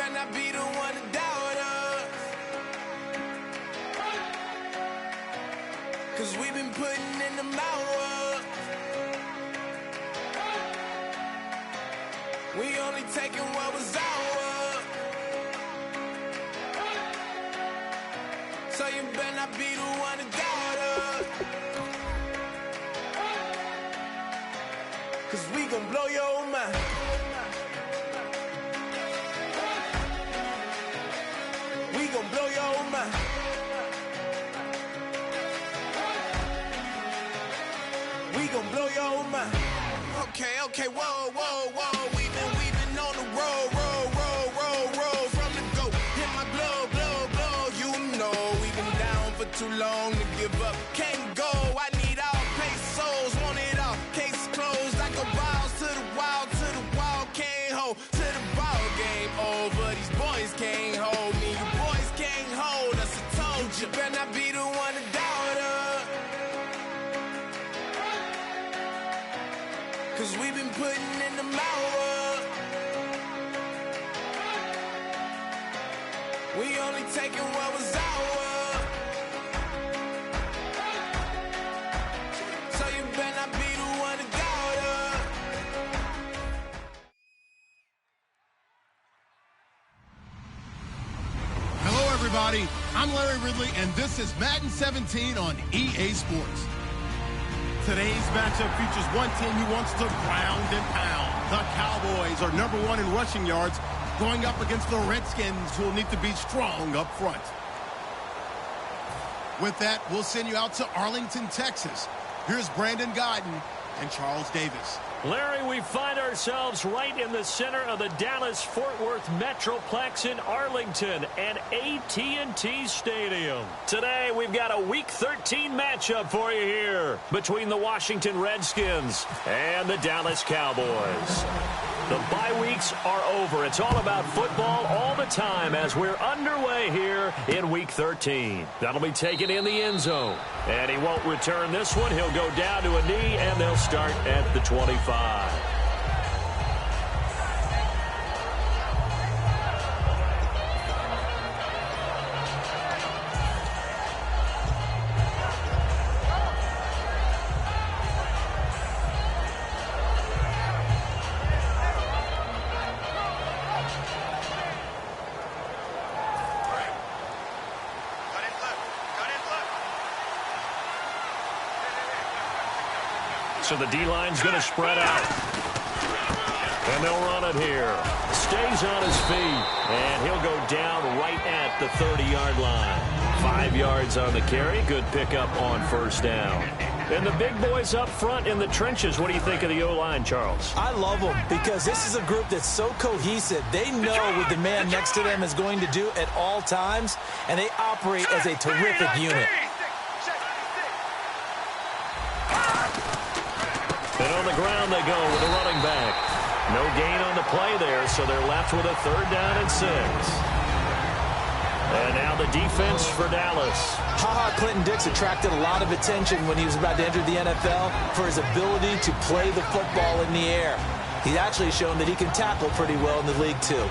better not be the one to doubt us. 'Cause we've been putting in the hours. We only taking what was ours. So you better not be the one to doubt us. 'Cause we gon' blow your mind. We gon' blow your mind. We gon' blow your mind. Okay, whoa. We've been on the road. From the go, hit my blow. You know we've been down for too long to give up. Can't go. I need all pesos, want it all. Case closed. I go balls to the wall. Can't hold to the ball game over. These boys can't hold me. You boys can't hold us. I told you. Better not be the one to doubt us. 'Cause we've been putting in the hours. We only taking what was ours. So you better not be the one to doubt us. Hello, everybody. I'm Larry Ridley, and this is Madden 17 on EA Sports. Today's matchup features one team who wants to ground and pound. The Cowboys are #1 in rushing yards, going up against the Redskins, who will need to be strong up front. With that, we'll send you out to Arlington, Texas. Here's Brandon Guyton and Charles Davis. Larry, we find ourselves right in the center of the Dallas-Fort Worth Metroplex in Arlington and AT&T Stadium. Today, we've got a Week 13 matchup for you here between the Washington Redskins and the Dallas Cowboys. The bye weeks are over. It's all about football all the time as we're underway here in Week 13. That'll be taken in the end zone. And he won't return this one. He'll go down to a knee, and they'll start at the 25. So the D-line's going to spread out. And they'll run it here. Stays on his feet. And he'll go down right at the 30-yard line. 5 yards on the carry. Good pickup on first down. And the big boys up front in the trenches. What do you think of the O-line, Charles? I love them because this is a group that's so cohesive. They know what the man next to them is going to do at all times, and they operate as a terrific unit. And on the ground they go with a running back. No gain on the play there, so they're left with a 3rd down and 6. And now the defense for Dallas. Clinton Dix attracted a lot of attention when he was about to enter the NFL for his ability to play the football in the air. He's actually shown that he can tackle pretty well in the league, too.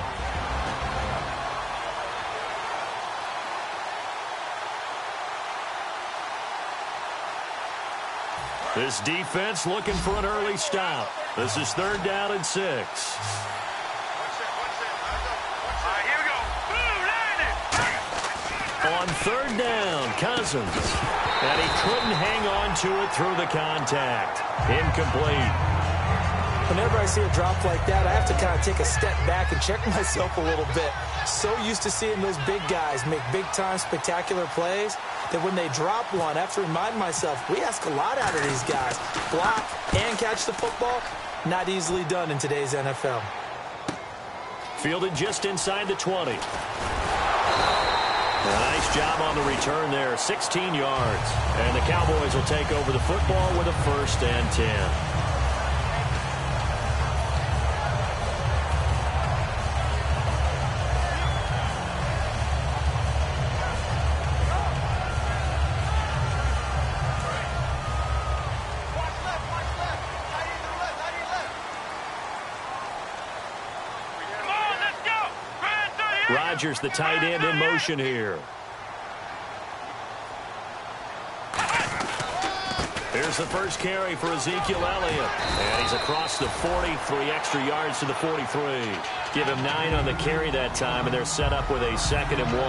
This defense looking for an early stop. This is 3rd down and 6. Here we go. On 3rd down, Cousins. And he couldn't hang on to it through the contact. Incomplete. Whenever I see a drop like that, I have to kind of take a step back and check myself a little bit. So used to seeing those big guys make big-time spectacular plays that when they drop one, I have to remind myself, we ask a lot out of these guys. Block and catch the football, not easily done in today's NFL. Fielded just inside the 20. A nice job on the return there, 16 yards. And the Cowboys will take over the football with a 1st and 10. Rodgers, the tight end, in motion here. Here's the first carry for Ezekiel Elliott. And he's across the 40, 3 extra yards to the 43. Give him 9 on the carry that time, and they're set up with a 2nd and 1.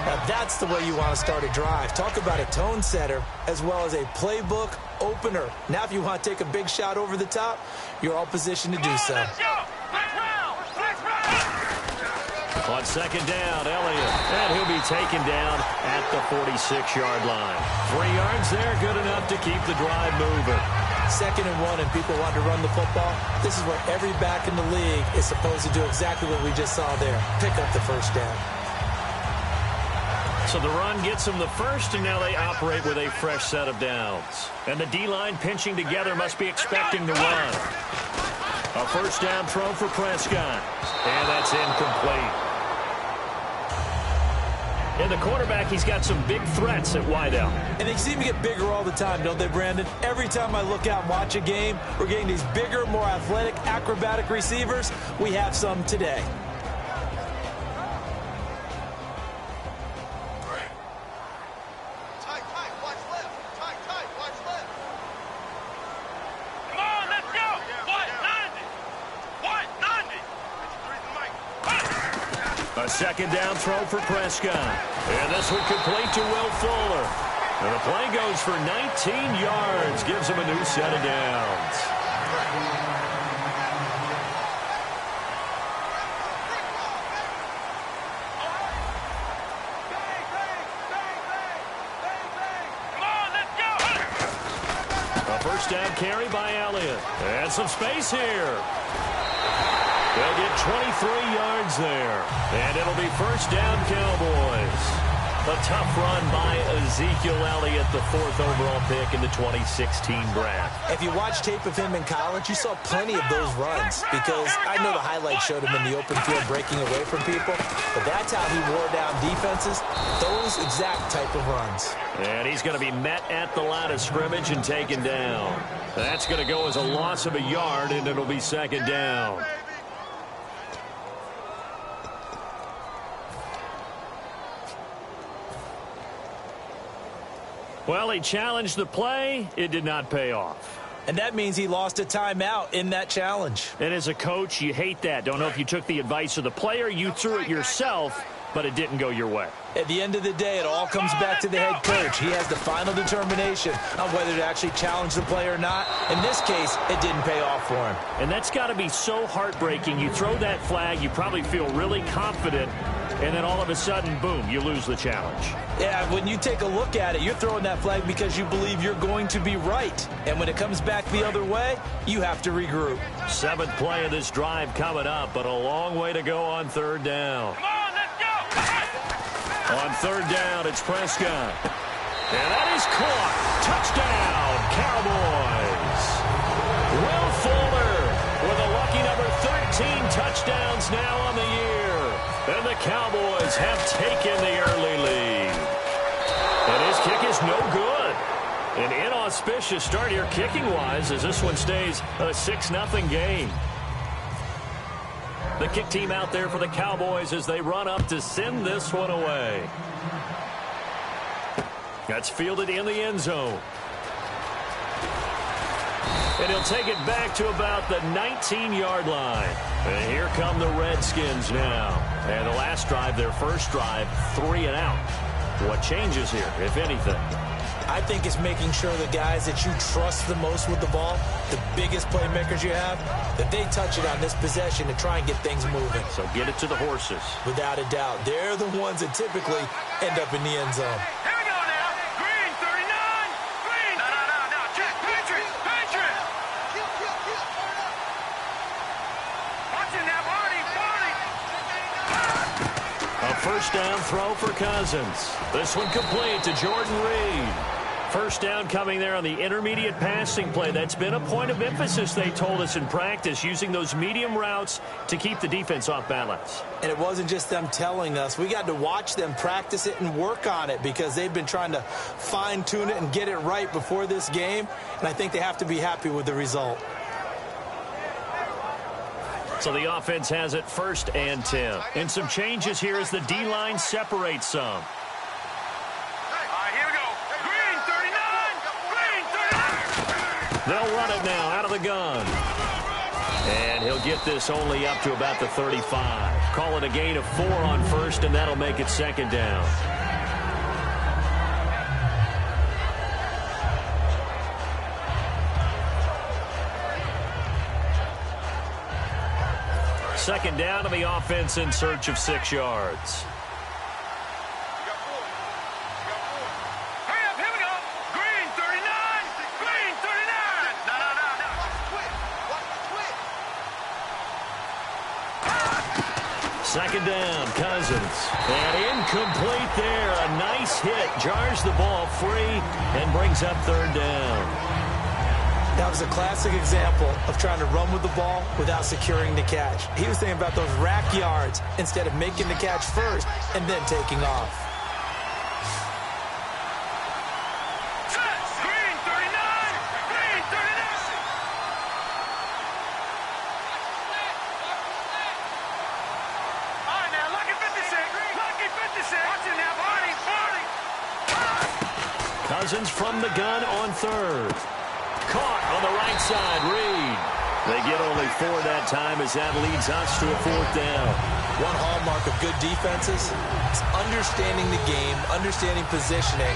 Now that's the way you want to start a drive. Talk about a tone setter as well as a playbook opener. Now if you want to take a big shot over the top, you're all positioned to do so. On 2nd down, Elliott. And he'll be taken down at the 46-yard line. 3 yards there, good enough to keep the drive moving. 2nd and 1 and people want to run the football. This is where every back in the league is supposed to do exactly what we just saw there. Pick up the first down. So the run gets them the first, and now they operate with a fresh set of downs. And the D-line pinching together must be expecting the run. A first down throw for Prescott. And that's incomplete. And the quarterback, he's got some big threats at wideout. And they seem to get bigger all the time, don't they, Brandon? Every time I look out and watch a game, we're getting these bigger, more athletic, acrobatic receivers. We have some today. A 2nd down throw for Prescott. And this one complete to Will Fuller. And the play goes for 19 yards. Gives him a new set of downs. A first down carry by Elliott. And some space here. They'll get 23 yards there. And it'll be first down, Cowboys. A tough run by Ezekiel Elliott, the 4th overall pick in the 2016 draft. If you watch tape of him in college, you saw plenty of those runs because I know the highlights showed him in the open field breaking away from people, but that's how he wore down defenses, those exact type of runs. And he's going to be met at the line of scrimmage and taken down. That's going to go as a loss of a yard, and it'll be 2nd down. Well, he challenged the play. It did not pay off. And that means he lost a timeout in that challenge. And as a coach, you hate that. Don't know if you took the advice of the player, you threw it yourself, but it didn't go your way. At the end of the day, it all comes back to the head coach. He has the final determination on whether to actually challenge the play or not. In this case, it didn't pay off for him. And that's got to be so heartbreaking. You throw that flag, you probably feel really confident, and then all of a sudden, boom, you lose the challenge. Yeah, when you take a look at it, you're throwing that flag because you believe you're going to be right. And when it comes back the other way, you have to regroup. 7th play of this drive coming up, but a long way to go on 3rd down. Come on, let's go! On 3rd down, it's Prescott. And that is caught. Touchdown, Cowboys. Will Fuller with a lucky number 13 touchdowns now on the year. And the Cowboys have taken the early lead. And his kick is no good. An inauspicious start here kicking-wise as this one stays a 6-0 game. The kick team out there for the Cowboys as they run up to send this one away. That's fielded in the end zone. And he'll take it back to about the 19-yard line. And here come the Redskins now. And the last drive, their first drive, 3 and out. What changes here, if anything? I think it's making sure the guys that you trust the most with the ball, the biggest playmakers you have, that they touch it on this possession to try and get things moving. So get it to the horses. Without a doubt. They're the ones that typically end up in the end zone. Here we go now. Green, 39. Green. No. Check. Patriot. Watching that, Barney. A first down throw for Cousins. This one complete to Jordan Reed. First down coming there on the intermediate passing play. That's been a point of emphasis, they told us in practice, using those medium routes to keep the defense off balance. And it wasn't just them telling us. We got to watch them practice it and work on it because they've been trying to fine-tune it and get it right before this game. And I think they have to be happy with the result. So the offense has it 1st and 10. And some changes here as the D-line separates some. All right, here we go. Green 39. Green 39. They'll run it now out of the gun. And he'll get this only up to about the 35. Call it a gain of 4 on 1st, and that'll make it 2nd down. Second down to the offense in search of 6 yards. Hurry up, here we go. Green 39. Green 39. No. Second down, Cousins. And incomplete there. A nice hit. Jars the ball free and brings up 3rd down. That was a classic example of trying to run with the ball without securing the catch. He was thinking about those rack yards instead of making the catch first and then taking off. Green 39. Green 39. All right, now, lucky 56. Lucky 56. Watch it now, 40. Cousins from the gun on 3rd. Caught on the right side, Reed. They get only 4 that time as that leads us to a 4th down. One hallmark of good defenses is understanding the game, understanding positioning,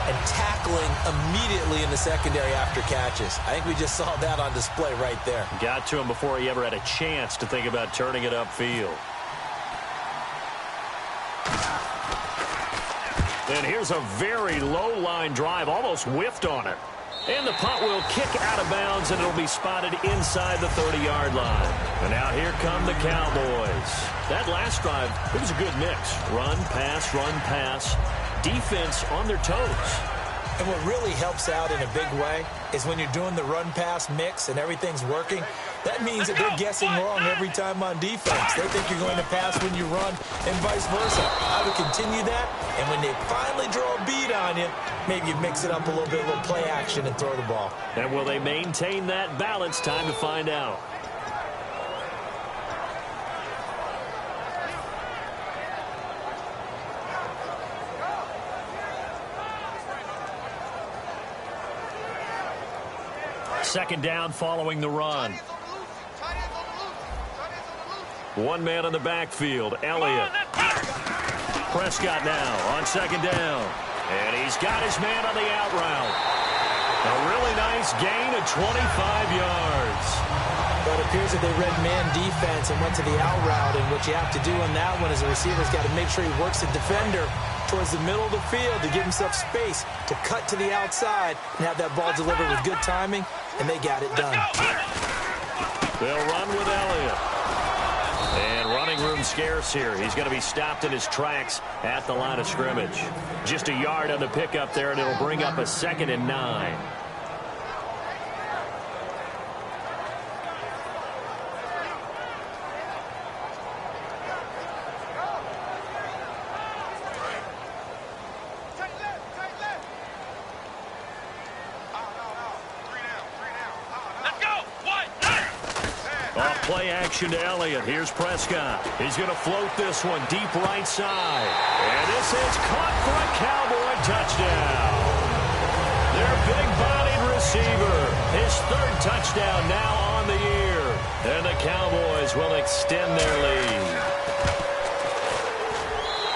and tackling immediately in the secondary after catches. I think we just saw that on display right there. Got to him before he ever had a chance to think about turning it upfield. And here's a very low line drive, almost whiffed on it. And the punt will kick out of bounds, and it'll be spotted inside the 30-yard line. And now here come the Cowboys. That last drive, it was a good mix. Run, pass, defense on their toes. And what really helps out in a big way is when you're doing the run-pass mix and everything's working, that means that they're guessing wrong every time on defense. They think you're going to pass when you run and vice versa. I would continue that, and when they finally draw a beat on you, maybe you mix it up a little bit, a little play action, and throw the ball. And will they maintain that balance? Time to find out. Second down following the run. One man in the backfield, Elliott. Prescott now on 2nd down. And he's got his man on the out route. A really nice gain of 25 yards. But it appears that they read man defense and went to the out route. And what you have to do on that one is the receiver's got to make sure he works the defender towards the middle of the field to give himself space to cut to the outside and have that ball delivered with good timing, and they got it done. They'll run with Elliott. And running room scarce here. He's going to be stopped in his tracks at the line of scrimmage. Just a yard on the pickup there, and it'll bring up a 2nd and 9. Play action to Elliott. Here's Prescott. He's going to float this one deep right side. And this is caught for a Cowboy touchdown. Their big-bodied receiver. His 3rd touchdown now on the year. And the Cowboys will extend their lead.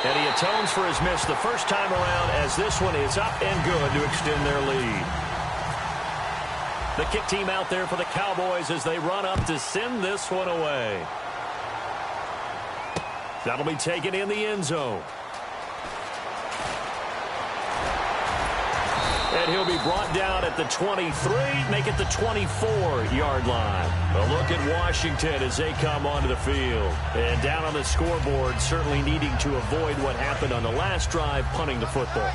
And he atones for his miss the first time around as this one is up and good to extend their lead. The kick team out there for the Cowboys as they run up to send this one away. That'll be taken in the end zone. And he'll be brought down at the 23, make it the 24-yard line. A look at Washington as they come onto the field. And down on the scoreboard, certainly needing to avoid what happened on the last drive, punting the football.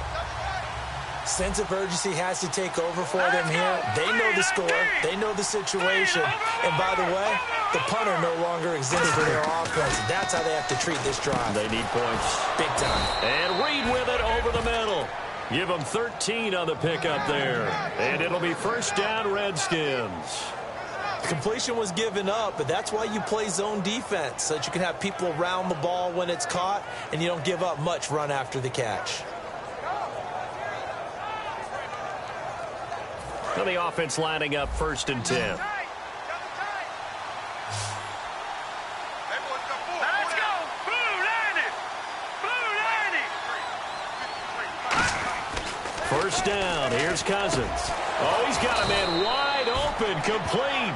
Sense of urgency has to take over for them here. They know the score. They know the situation. And by the way, the punter no longer exists for their offense. That's how they have to treat this drive. They need points. Big time. And Reed with it over the middle. Give them 13 on the pickup there. And it'll be 1st down, Redskins. The completion was given up, but that's why you play zone defense, so that you can have people around the ball when it's caught, and you don't give up much run after the catch. So the offense lining up 1st and 10. Let's go. Blue 90. Blue 90. 1st down. Here's Cousins. Oh, he's got a man wide open. Complete.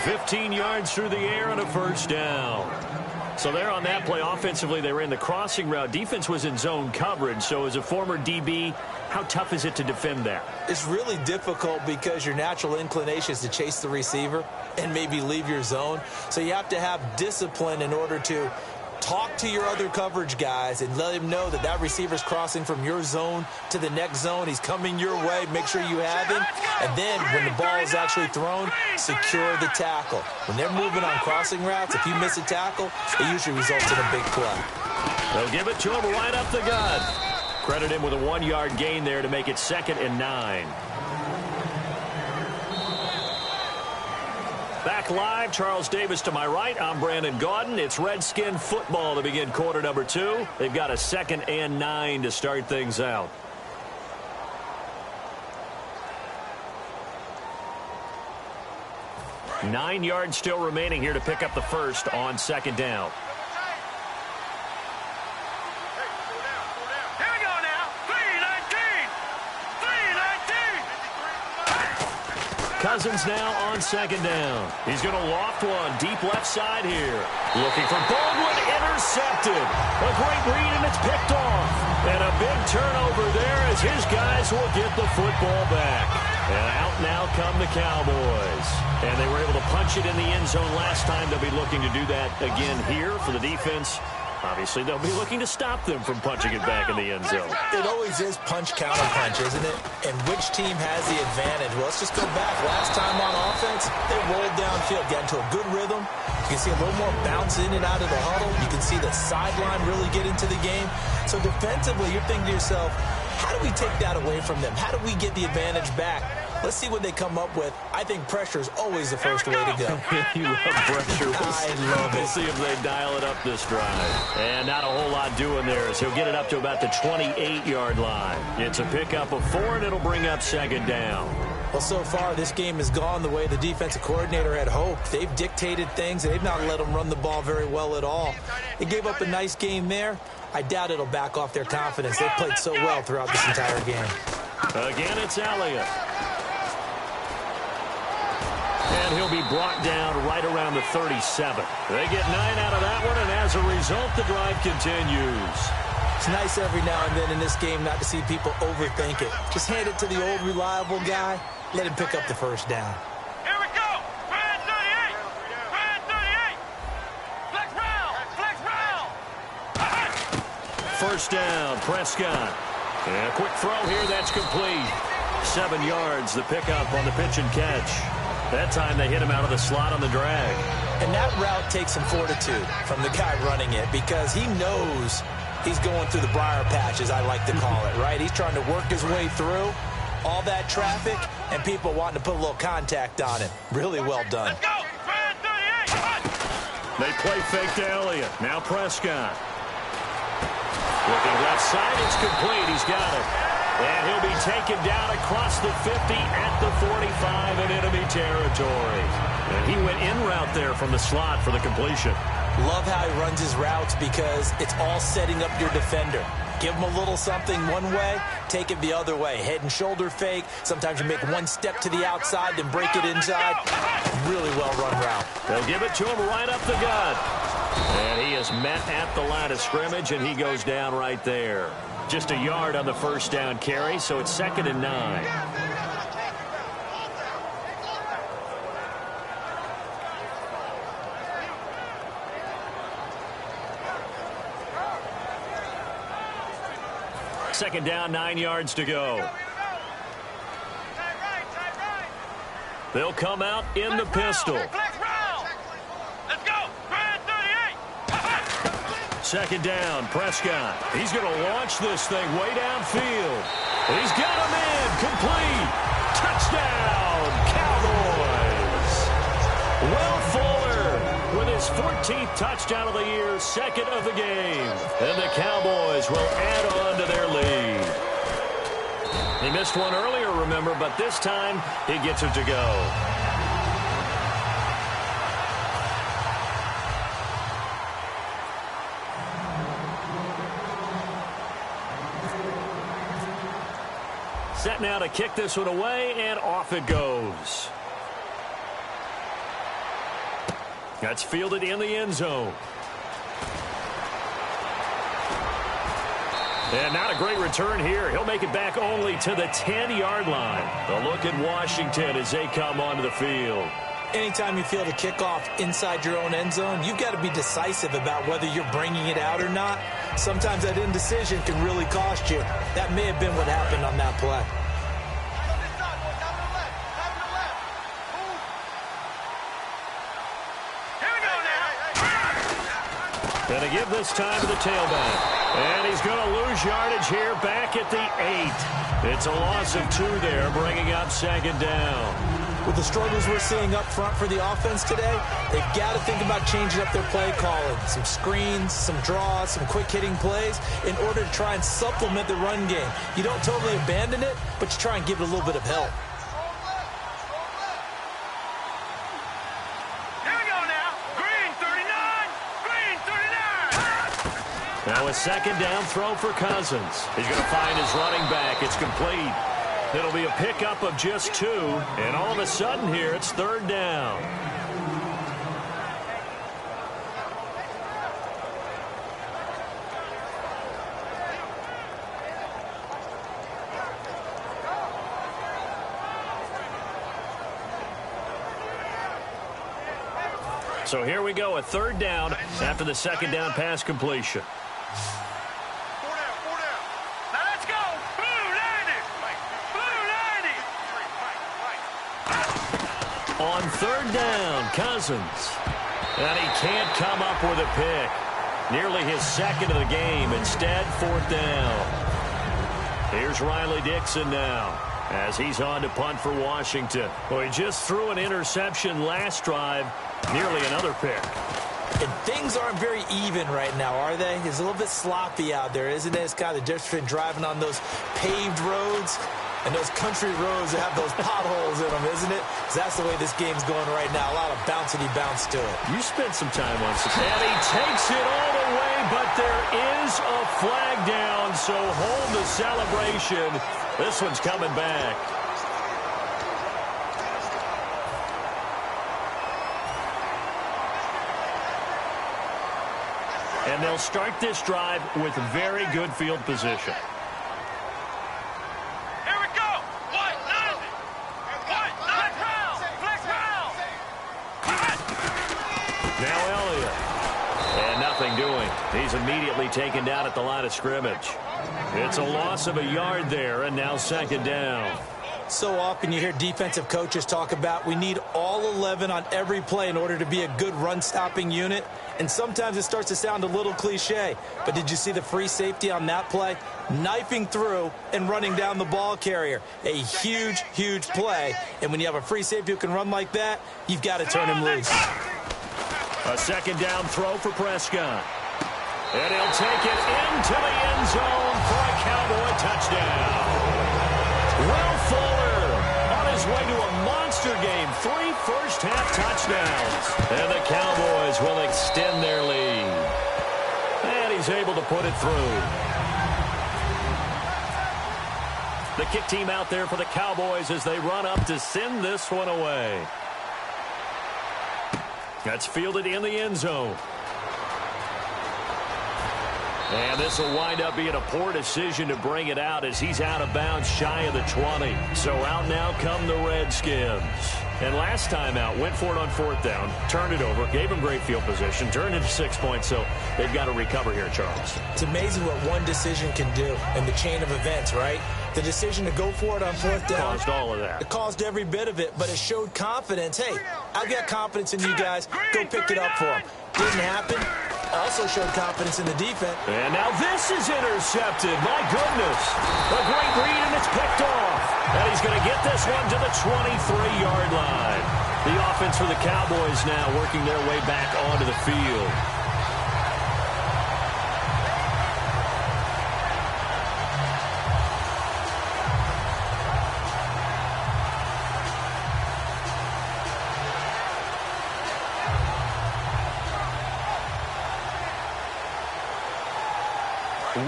15 yards through the air and a 1st down. So there on that play, offensively, they ran the crossing route. Defense was in zone coverage. So as a former DB, how tough is it to defend that? It's really difficult because your natural inclination is to chase the receiver and maybe leave your zone. So you have to have discipline in order to talk to your other coverage guys and let him know that that receiver's crossing from your zone to the next zone. He's coming your way. Make sure you have him. And then when the ball is actually thrown, secure the tackle. When they're moving on crossing routes, if you miss a tackle, it usually results in a big play. They'll give it to him right up the gut. Credit him with a 1-yard gain there to make it 2nd and 9. Back live, Charles Davis to my right. I'm Brandon Gaudin. It's Redskin football to begin quarter number 2. They've got a 2nd and 9 to start things out. Nine yards still remaining here to pick up the first on 2nd down. Here we go now. 319. 319. Cousins now on 2nd down. He's going to loft one deep left side here. Looking for Baldwin, intercepted. A great read, and it's picked off. And a big turnover there as his guys will get the football back. And out now come the Cowboys. And they were able to punch it in the end zone last time. They'll be looking to do that again here for the defense. Obviously, they'll be looking to stop them from punching it back in the end zone. It always is punch, counter punch, isn't it? And which team has the advantage? Well, let's just go back. Last time on offense, they rolled downfield, got into a good rhythm. You can see a little more bounce in and out of the huddle. You can see the sideline really get into the game. So defensively, you're thinking to yourself, how do we take that away from them? How do we get the advantage back? Let's see what they come up with. I think pressure is always the first way to go. You love pressure. I love it. We'll see if they dial it up this drive. And not a whole lot doing there as he'll get it up to about the 28-yard line. It's a pickup of 4, and it'll bring up 2nd down. Well, so far, this game has gone the way the defensive coordinator had hoped. They've dictated things, and they've not let them run the ball very well at all. They gave up a nice game there. I doubt it'll back off their confidence. They've played so well throughout this entire game. Again, it's Elliott. And he'll be brought down right around the 37. They get 9 out of that one, and as a result, the drive continues. It's nice every now and then in this game not to see people overthink it. Just hand it to the old reliable guy. Let him pick up the 1st down. Here we go. Red 38. Red 38. Flex round. Flex round. 1st down, Prescott. And a quick throw here, that's complete. 7 yards, the pickup on the pitch and catch. That time they hit him out of the slot on the drag. And that route takes some fortitude from the guy running it because he knows he's going through the briar patch, as I like to call it, right? He's trying to work his way through all that traffic and people wanting to put a little contact on him. Really well done. Let's go. Red 38. They play fake to Elliott. Now Prescott. Looking left side, it's complete. He's got it. And he'll be taken down across the 50 at the 45 in enemy territory. And he went in route there from the slot for the completion. Love how he runs his routes because it's all setting up your defender. Give him a little something one way, take it the other way. Head and shoulder fake. Sometimes you make one step to the outside, then break it inside. Really well-run route. They'll give it to him right up the gut. And he is met at the line of scrimmage, and he goes down right there. Just a yard on the 1st down carry, so it's 2nd and 9. Second down, 9 yards to go. They'll come out in the pistol. Flex round. Let's go. Red 38. 2nd down, Prescott. He's going to launch this thing way downfield. He's got him in. Complete. Touchdown, Cowboys. 14th touchdown of the year, second of the game. And the Cowboys will add on to their lead. He missed one earlier, remember, but this time he gets it to go. Set now to kick this one away, and off it goes. That's fielded in the end zone. And not a great return here. He'll make it back only to the 10-yard line. The look at Washington as they come onto the field. Anytime you field a kickoff inside your own end zone, you've got to be decisive about whether you're bringing it out or not. Sometimes that indecision can really cost you. That may have been what happened on that play. Going to give this time to the tailback. And he's going to lose yardage here back at the 8. It's a loss of 2 there, bringing up second down. With the struggles we're seeing up front for the offense today, they've got to think about changing up their play calling. Some screens, some draws, some quick-hitting plays in order to try and supplement the run game. You don't totally abandon it, but you try and give it a little bit of help. Now a second down throw for Cousins. He's going to find his running back. It's complete. It'll be a pickup of just 2. And all of a sudden here, it's third down. So here we go, a third down after the second down pass completion. On third down, Cousins. And he can't come up with a pick. Nearly his second of the game. Instead, fourth down. Here's Riley Dixon now as he's on to punt for Washington. Well, he just threw an interception last drive. Nearly another pick. And things aren't very even right now, are they? It's a little bit sloppy out there, isn't it? It's kind of the difference between driving on those paved roads and those country roads that have those potholes in them, isn't it? Because that's the way this game's going right now. A lot of bouncy bounce to it. You spent some time on it. And he takes it all the way, but there is a flag down, so hold the celebration. This one's coming back. And they'll start this drive with very good field position. Here we go. White, flex round. Now Elliott. And nothing doing. He's immediately taken down at the line of scrimmage. It's a loss of a yard there, and now second down. So often you hear defensive coaches talk about we need all 11 on every play in order to be a good run-stopping unit. And sometimes it starts to sound a little cliche. But did you see the free safety on that play? Knifing through and running down the ball carrier. A huge, huge play. And when you have a free safety who can run like that, you've got to turn him loose. A second down throw for Prescott. And he'll take it into the end zone for a Cowboy touchdown. Will Fuller on his way to a monster game. 3 first-half touchdowns. And the Cowboys will extend their lead. And he's able to put it through. The kick team out there for the Cowboys as they run up to send this one away. That's fielded in the end zone. And this will wind up being a poor decision to bring it out as he's out of bounds shy of the 20. So out now come the Redskins. And last time out, went for it on fourth down, turned it over, gave him great field position, turned it to 6 points, so they've got to recover here, Charles. It's amazing what one decision can do in the chain of events, right? The decision to go for it on fourth down. Caused all of that. It caused every bit of it, but it showed confidence. Hey, I've got confidence in you guys. Go pick it up for them. Didn't happen. Also showed confidence in the defense. And now this is intercepted. My goodness. A great read, and it's picked off. And he's going to get this one to the 23-yard line. The offense for the Cowboys now working their way back onto the field.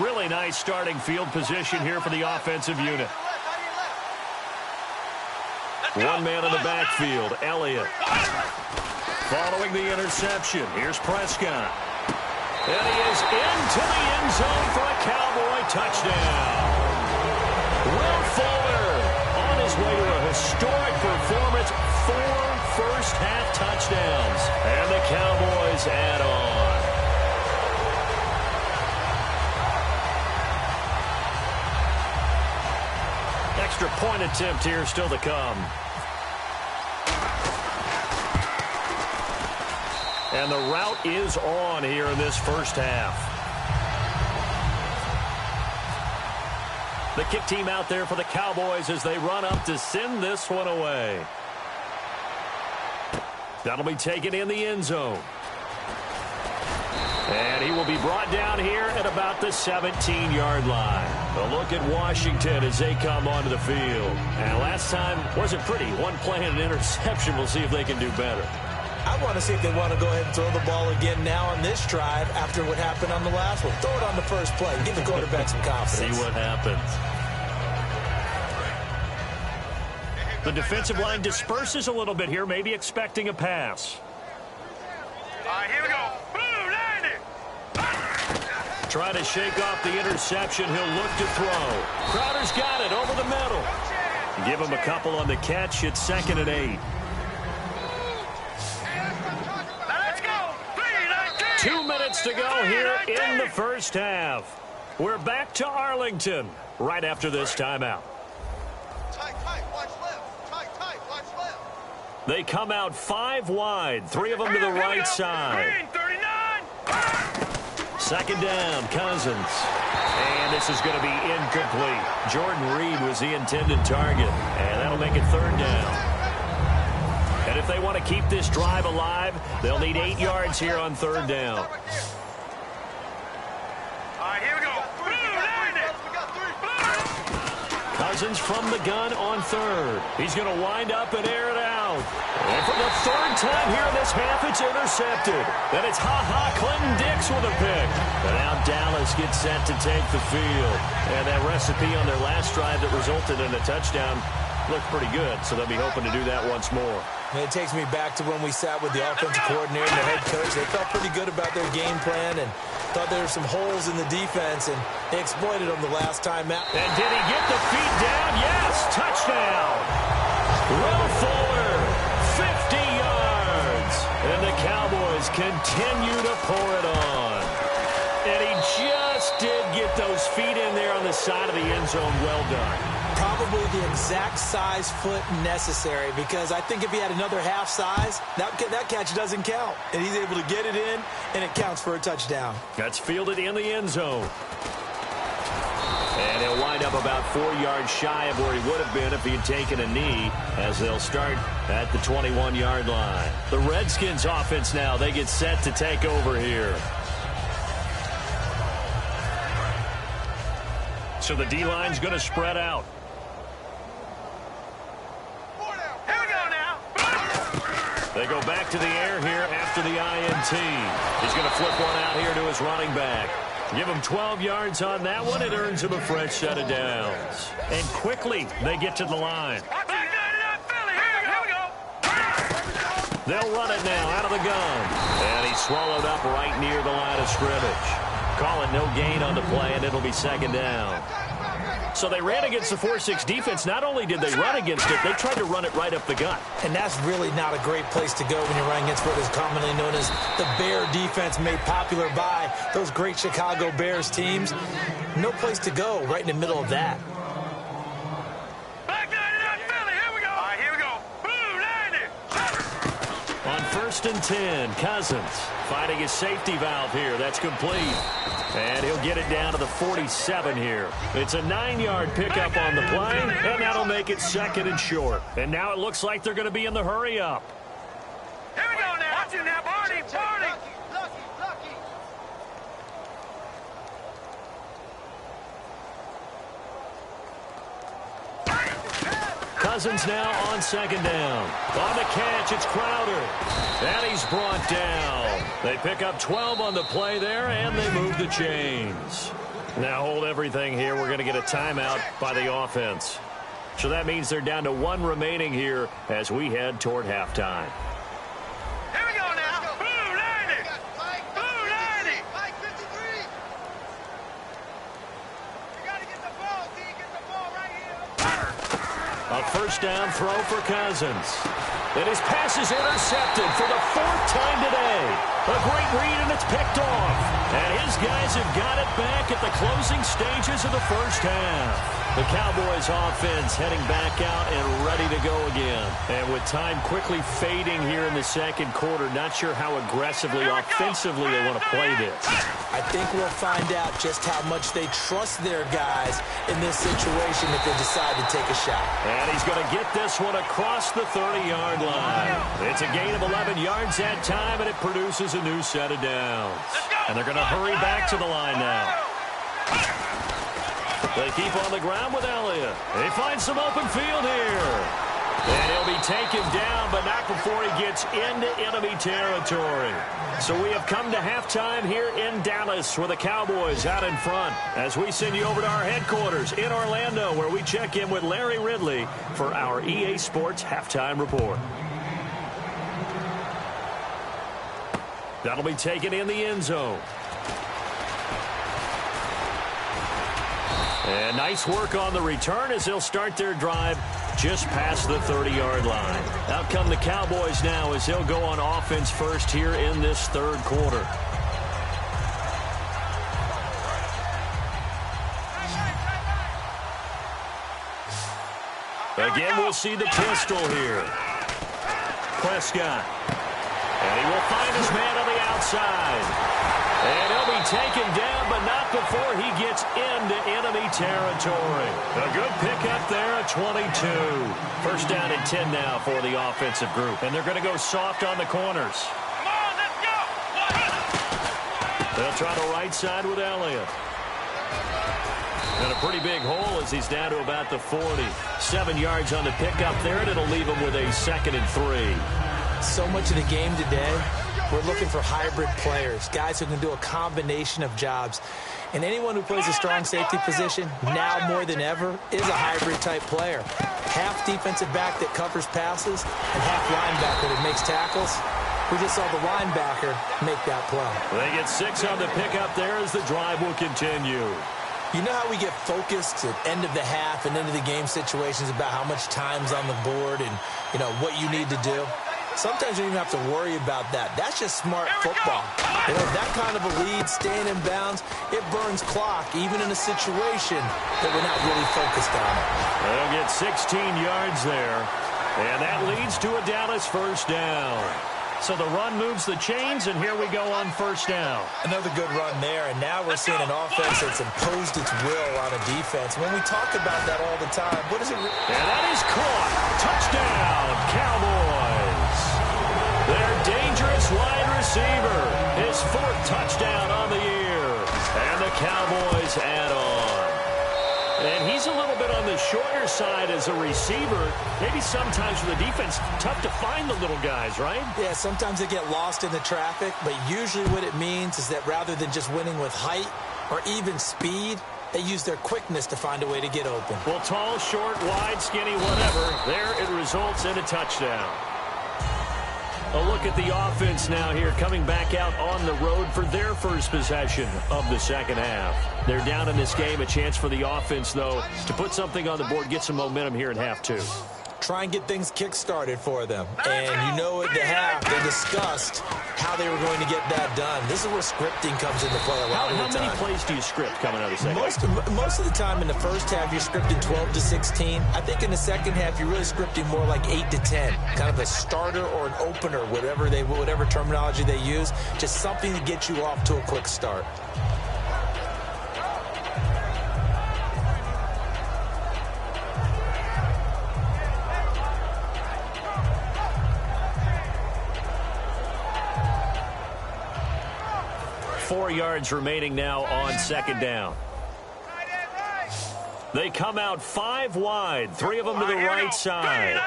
Really nice starting field position here for the offensive unit. One man in the backfield, Elliott. Following the interception, here's Prescott. And he is into the end zone for a Cowboy touchdown. Will Fuller on his way to a historic performance, 4 first-half touchdowns. And the Cowboys add on. Extra point attempt here still to come. And the route is on here in this first half. The kick team out there for the Cowboys as they run up to send this one away. That'll be taken in the end zone. And he will be brought down here at about the 17-yard line. A look at Washington as they come onto the field. And last time wasn't pretty. One play and an interception. We'll see if they can do better. I want to see if they want to go ahead and throw the ball again now on this drive after what happened on the last one. Throw it on the first play. Give the quarterback some confidence. See what happens. The defensive line disperses a little bit here, maybe expecting a pass. All right, here we go. Boom, land it. Trying to shake off the interception. He'll look to throw. Crowder's got it over the middle. Give him a couple on the catch. It's 2nd and 8. 2 minutes to go here in the first half. We're back to Arlington right after this timeout. Tight, watch left. Tight, watch left. They come out 5 wide, 3 of them to the right side. 2nd down, Cousins. And this is going to be incomplete. Jordan Reed was the intended target, and that'll make it 3rd down. And if they want to keep this drive alive, they'll need 8 yards here on 3rd down. All right, here we go. Cousins from the gun on 3rd. He's going to wind up and air it out. And for the 3rd time here in this half, it's intercepted. And it's Clinton Dix with a pick. And now Dallas gets set to take the field. And that recipe on their last drive that resulted in a touchdown looked pretty good, so they'll be hoping to do that once more. And it takes me back to when we sat with the offensive coordinator and the head coach. They felt pretty good about their game plan and thought there were some holes in the defense, and they exploited them the last time out. And did he get the feet down? Yes, touchdown. Will Fuller, 50 yards. And the Cowboys continue to pour it on. And he just did get those feet in there on the side of the end zone. Well done. Probably the exact size foot necessary, because I think if he had another half size, that catch doesn't count. And he's able to get it in, and it counts for a touchdown. That's fielded in the end zone. And he'll wind up about 4 yards shy of where he would have been if he had taken a knee, as they'll start at the 21-yard line. The Redskins offense now, they get set to take over here. So the D-line's going to spread out. Here we go now. They go back to the air here after the INT. He's going to flip one out here to his running back. Give him 12 yards on that one. It earns him a fresh set of downs. And quickly, they get to the line. They'll run it now out of the gun. And he's swallowed up right near the line of scrimmage. Call it no gain on the play, and it'll be 2nd down. So they ran against the 4-6 defense. Not only did they run against it, they tried to run it right up the gut. And that's really not a great place to go when you're running against what is commonly known as the Bear defense, made popular by those great Chicago Bears teams. No place to go right in the middle of that. Back 99 Philly, here we go. All right, here we go. Boom, 90. On 1st and 10, Cousins finding his safety valve here. That's complete. And he'll get it down to the 47 here. It's a 9-yard pickup on the play, and that'll make it 2nd and short. And now it looks like they're going to be in the hurry up. Cousins now on second down. On the catch, it's Crowder. And he's brought down. They pick up 12 on the play there, and they move the chains. Now hold everything here. We're going to get a timeout by the offense. So that means they're down to 1 remaining here as we head toward halftime. Here we go now. Blue 90. Blue 90. Mike 53. You got to get the ball, D. Get the ball right here. A first down throw for Cousins. And his pass is intercepted for the 4th time today. A great read, and it's picked off. And his guys have got it back at the closing stages of the first half. The Cowboys offense heading back out and ready to go again. And with time quickly fading here in the second quarter, not sure how aggressively, offensively they want to play this. I think we'll find out just how much they trust their guys in this situation if they decide to take a shot. And he's going to get this one across the 30-yard line. It's a gain of 11 yards that time, and it produces a new set of downs. And they're going to hurry back to the line now. They keep on the ground with Elliott. They find some open field here. And he'll be taken down, but not before he gets into enemy territory. So we have come to halftime here in Dallas with the Cowboys out in front as we send you over to our headquarters in Orlando, where we check in with Larry Ridley for our EA Sports Halftime Report. That'll be taken in the end zone. And nice work on the return as they'll start their drive just past the 30-yard line. Out come the Cowboys now as they'll go on offense first here in this third quarter. Again, we'll see the pistol here. Prescott. And he will find his man on the outside. And he'll be taken down, but not before he gets into enemy territory. A good pickup there at 22. First down and 10 now for the offensive group. And they're going to go soft on the corners. Come on, let's go. They'll try the right side with Elliott. And a pretty big hole as he's down to about the 40. 7 yards on the pickup there, and it'll leave him with a 2nd and 3. So much of the game today, we're looking for hybrid players, guys who can do a combination of jobs. And anyone who plays a strong safety position, now more than ever, is a hybrid-type player. Half defensive back that covers passes and half linebacker that makes tackles. We just saw the linebacker make that play. They get 6 on the pickup there as the drive will continue. You know how we get focused at end of the half and end of the game situations about how much time's on the board and, you know, what you need to do? Sometimes you don't even have to worry about that. That's just smart football. You know, that kind of a lead, staying in bounds, it burns clock, even in a situation that we're not really focused on it. They'll get 16 yards there, and that leads to a Dallas first down. So the run moves the chains, and here we go on first down. Another good run there, and now we're seeing an offense that's imposed its will on a defense. When we talk about that all the time, what is it? And that is caught. Touchdown, Cowboys. Their dangerous wide receiver, his 4th touchdown on the year. And the Cowboys add on. And he's a little bit on the shorter side as a receiver. Maybe sometimes for the defense, tough to find the little guys, right? Yeah, sometimes they get lost in the traffic, but usually what it means is that rather than just winning with height or even speed, they use their quickness to find a way to get open. Well, tall, short, wide, skinny, whatever, there it results in a touchdown. A look at the offense now here, coming back out on the road for their first possession of the second half. They're down in this game. A chance for the offense, though, to put something on the board, get some momentum here in half 2. Try and get things kick-started for them. And you know at the half, they discussed how they were going to get that done. This is where scripting comes into play a lot of the time. How many plays do you script coming out of the second half? Most of the time in the first half, you're scripting 12 to 16. I think in the second half, you're really scripting more like 8 to 10. Kind of a starter or an opener, whatever terminology they use. Just something to get you off to a quick start. Four yards remaining now on second down. They come out 5 wide, 3 of them to the right side.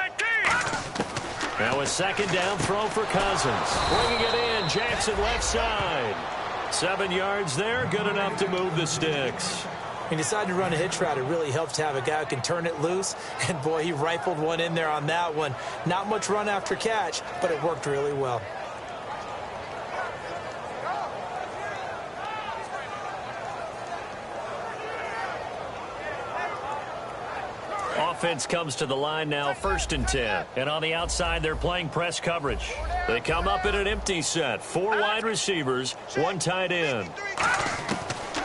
Now a second down throw for Cousins. Bringing it in, Jackson left side. 7 yards there, good enough to move the sticks. He decided to run a hitch route. It really helps to have a guy who can turn it loose. And, boy, he rifled one in there on that one. Not much run after catch, but it worked really well. Offense comes to the line now, 1st and 10. And on the outside, they're playing press coverage. They come up in an empty set. 4 wide receivers, 1 tight end.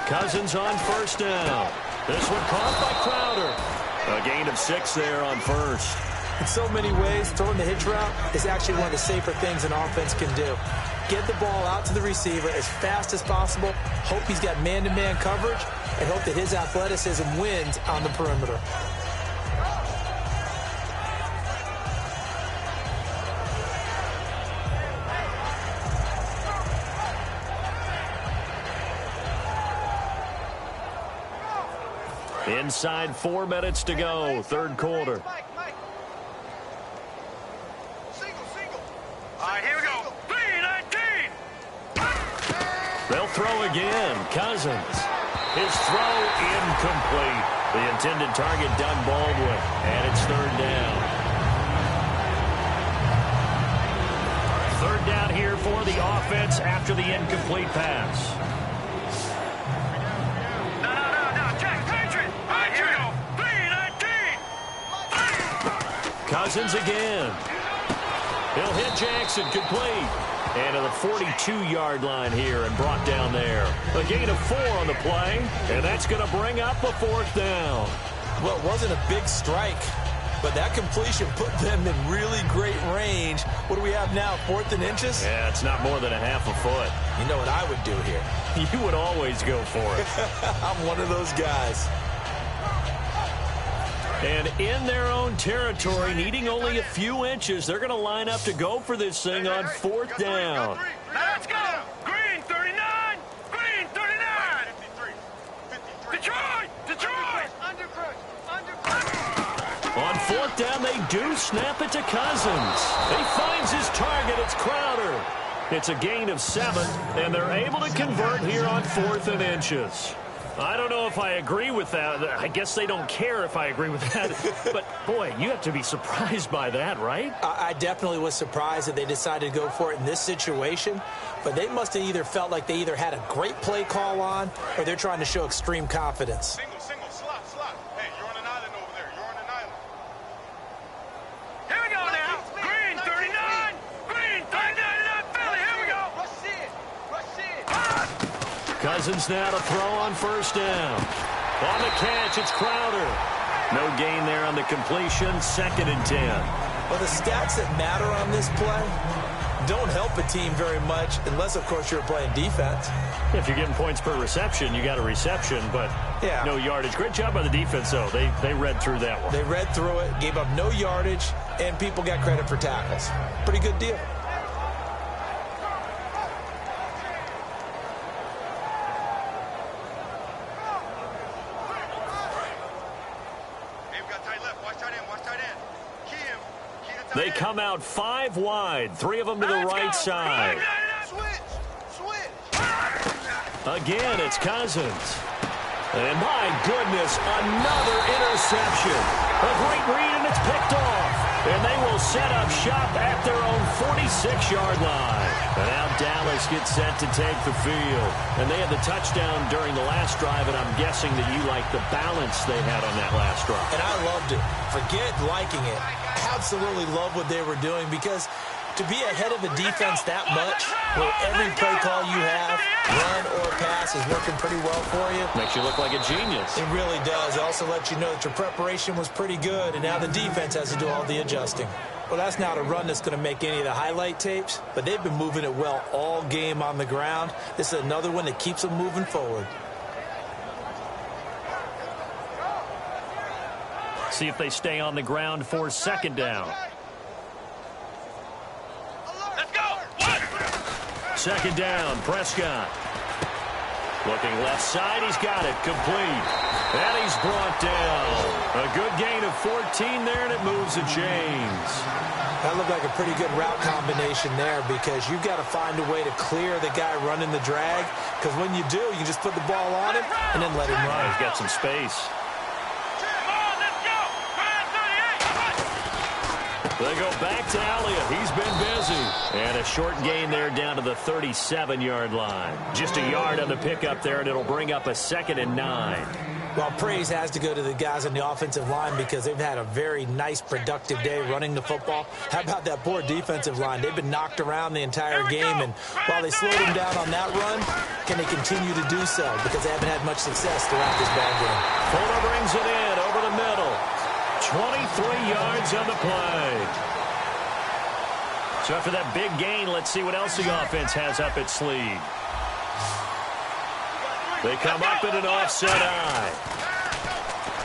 Cousins on 1st down. This one caught by Crowder. A gain of 6 there on 1st. In so many ways, throwing the hitch route is actually one of the safer things an offense can do. Get the ball out to the receiver as fast as possible, hope he's got man-to-man coverage, and hope that his athleticism wins on the perimeter. Inside 4 minutes to go, 3rd quarter. All right, here we go. 3-19. They'll throw again. Cousins. His throw incomplete. The intended target, Doug Baldwin. And it's 3rd down. 3rd down here for the offense after the incomplete pass. Cousins again. He'll hit Jackson, complete. And to the 42-yard line here and brought down there. A gain of 4 on the play, and that's going to bring up a 4th down. Well, it wasn't a big strike, but that completion put them in really great range. What do we have now, 4th and inches? Yeah, it's not more than a half a foot. You know what I would do here? You would always go for it. I'm one of those guys. And in their own territory, needing only a few inches, they're going to line up to go for this thing on 4th down. Let's go. Green 39. Green 39. 53. Detroit. On 4th down, they do snap it to Cousins. He finds his target. It's Crowder. It's a gain of 7, and they're able to convert here on 4th and inches. I don't know if I agree with that. I guess they don't care if I agree with that. But, boy, you have to be surprised by that, right? I definitely was surprised that they decided to go for it in this situation. But they must have either felt like they either had a great play call on or they're trying to show extreme confidence. Single, slot. Hey, you're on an island over there. You're on an island. Here we go now. Green 39. Green 39. Philly. Here we go. Rush it. Cousins now to throw on 1st down. On the catch, it's Crowder. No gain there on the completion, 2nd and 10. Well, the stats that matter on this play don't help a team very much unless, of course, you're playing defense. If you're getting points per reception, you got a reception, but no yardage. Great job by the defense, though. They read through that one. They read through it, gave up no yardage, and people got credit for tackles. Pretty good deal. They come out 5 wide, 3 of them to the right side. Switch. Again, it's Cousins. And my goodness, another interception. A great read, and it's picked off. And they will set up shop at their own 46-yard line. And now Dallas gets set to take the field. And they had the touchdown during the last drive, and I'm guessing that you like the balance they had on that last drive. And I loved it. Forget liking it. Absolutely love what they were doing, because to be ahead of the defense that much, where every play call you have, run or pass, is working pretty well for you. Makes you look like a genius. It really does. It also lets you know that your preparation was pretty good, and now the defense has to do all the adjusting. Well, that's not a run that's going to make any of the highlight tapes, but they've been moving it well all game on the ground. This is another one that keeps them moving forward. See if they stay on the ground for 2nd down. Let's go. 2nd down, Prescott. Looking left side, he's got it, complete. And he's brought down. A good gain of 14 there, and it moves the chains. That looked like a pretty good route combination there because you've got to find a way to clear the guy running the drag, because when you do, you just put the ball on him and then let him run. He's got some space. They go back to Elliott. He's been busy. And a short gain there down to the 37-yard line. Just a yard on the pickup there, and it'll bring up a 2nd and 9. Well, praise has to go to the guys on the offensive line because they've had a very nice, productive day running the football. How about that poor defensive line? They've been knocked around the entire game, and while they slowed them down on that run, can they continue to do so? Because they haven't had much success throughout this ball game. Fuller brings it in over the middle. 23 yards on the play. So after that big gain, let's see what else the offense has up its sleeve. They come up in an offset eye.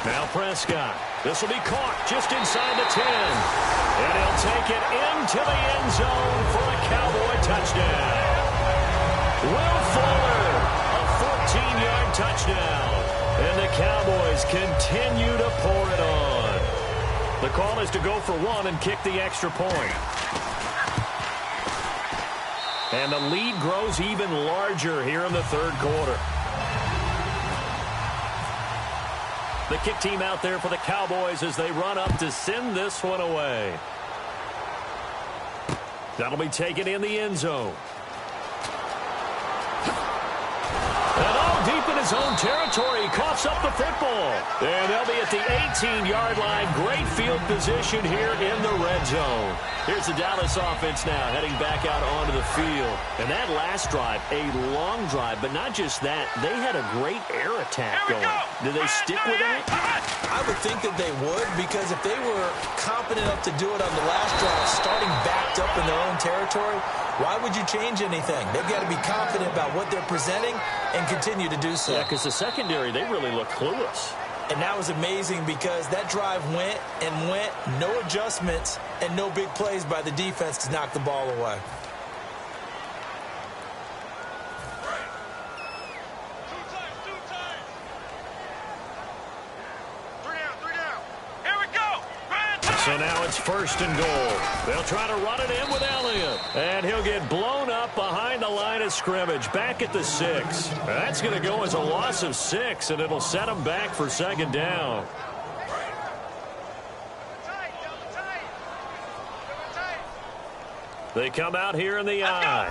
Now Prescott. This will be caught just inside the 10. And he'll take it into the end zone for a Cowboy touchdown. Will Fuller, a 14-yard touchdown. And the Cowboys continue to pour it on. The call is to go for one and kick the extra point. And the lead grows even larger here in the third quarter. The kick team out there for the Cowboys as they run up to send this one away. That'll be taken in the end zone. And all deep in his own territory, he coughs up the football. And they'll be at the 18-yard line. Great field position here in the red zone. Here's the Dallas offense now heading back out onto the field. And that last drive, a long drive, but not just that. They had a great air attack going. Did they stick with that? I would think that they would, because if they were competent enough to do it on the last drive, starting backed up in their own territory, why would you change anything? They've got to be confident about what they're presenting and continue to do so. Yeah, because the secondary, they really look clueless. And that was amazing because that drive went and went, no adjustments, and no big plays by the defense to knock the ball away. So now it's 1st and goal. They'll try to run it in with Elliott. And he'll get blown up behind the line of scrimmage, back at the 6. That's going to go as a loss of 6, and it'll set him back for 2nd down. They come out here in the eye.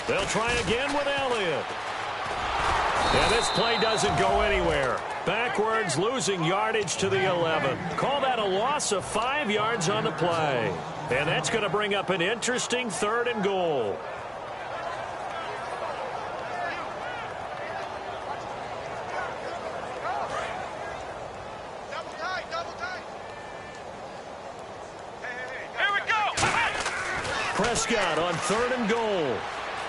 They'll try again with Elliott. And this play doesn't go anywhere. Backwards, losing yardage to the 11. Call that a loss of 5 yards on the play. And that's going to bring up an interesting 3rd and goal. Here we go. Prescott on 3rd and goal.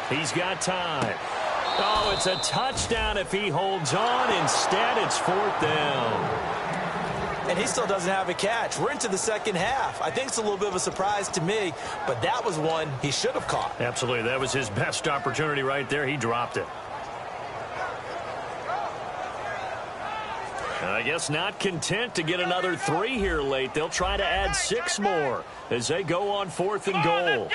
He's got time. Oh, it's a touchdown if he holds on. Instead, it's 4th down. And he still doesn't have a catch. We're into the second half. I think it's a little bit of a surprise to me, but that was one he should have caught. Absolutely. That was his best opportunity right there. He dropped it. I guess not content to get another 3 here late. They'll try to add 6 more as they go on 4th and goal.